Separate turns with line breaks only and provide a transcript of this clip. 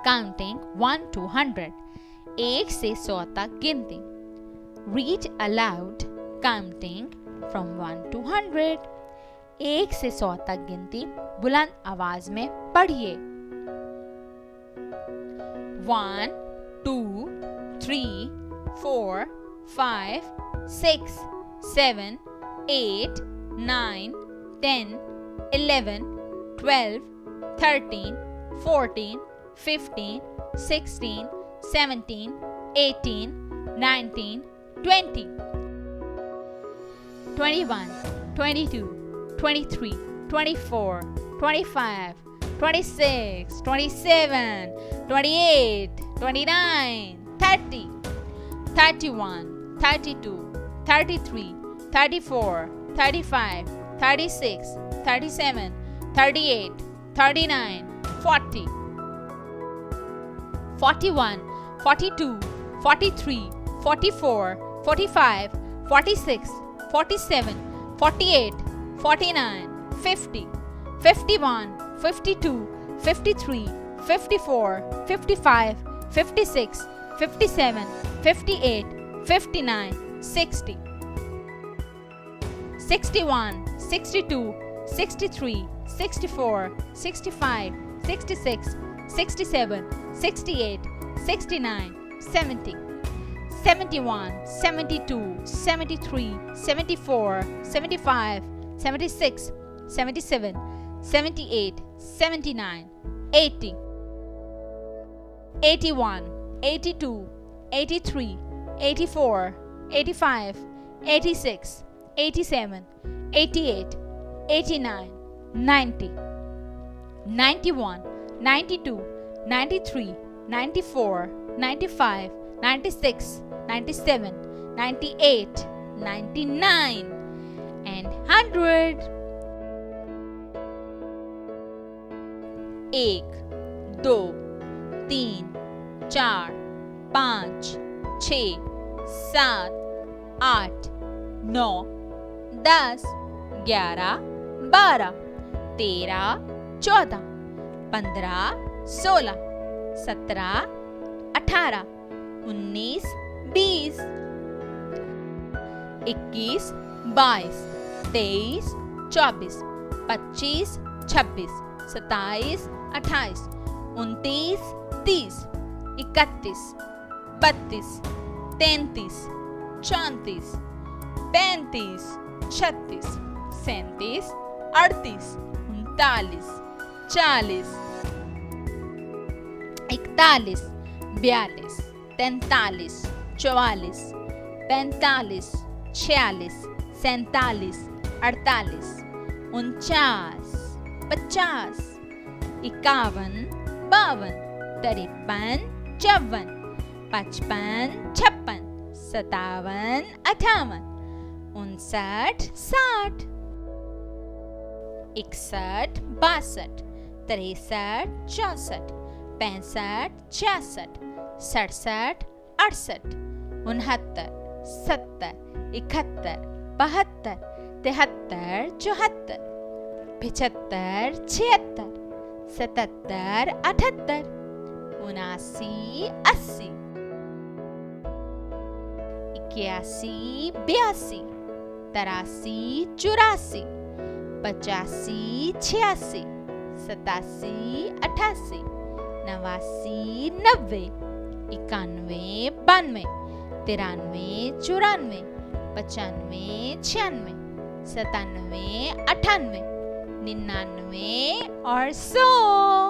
counting 1 to 100. 1 से 100 तक गिनती. Read aloud counting from 1 to 100. 1 से 100 तक गिनती बुलंद आवाज में पढ़िए. 1 2 3 4 5 6 7 8 9 10 11 12 13 14 15 16 17 18 19 20 21 22 23 24 25 26 27 28 29 30 31 32 33 34 35 36 37 38 39 40 41 42 43 44 45 46 47 48 49 50 51 52 53 54 55 56 57 58 59 60 61 62 63 64 65 66 67 68 69 70 71 72 73 74 75 76 77 78 79 80 81 82 83 84 85 86 87 88 89 90 91 92 93 94 95 96 97 98 99 and 100. 1 2 3 4 5 6 7 8 9 10 11 12 13 14 15 16 17 18 19 20 21 22 23 24 25 26 27 28 29 30 31 32 33 34 35 36 37 38 39 40 41 42 43 44 45 46 47 48 49 50 51 52 53 54 55 56 57 58 59 60 61 62 63 64 65 66 67 68 69 70 71 72 73 74 75 76 77 78 79 80 81 82 83 84 85 86 87 88 89 90 91 92 93 94 95 96 97 98 99 और 100.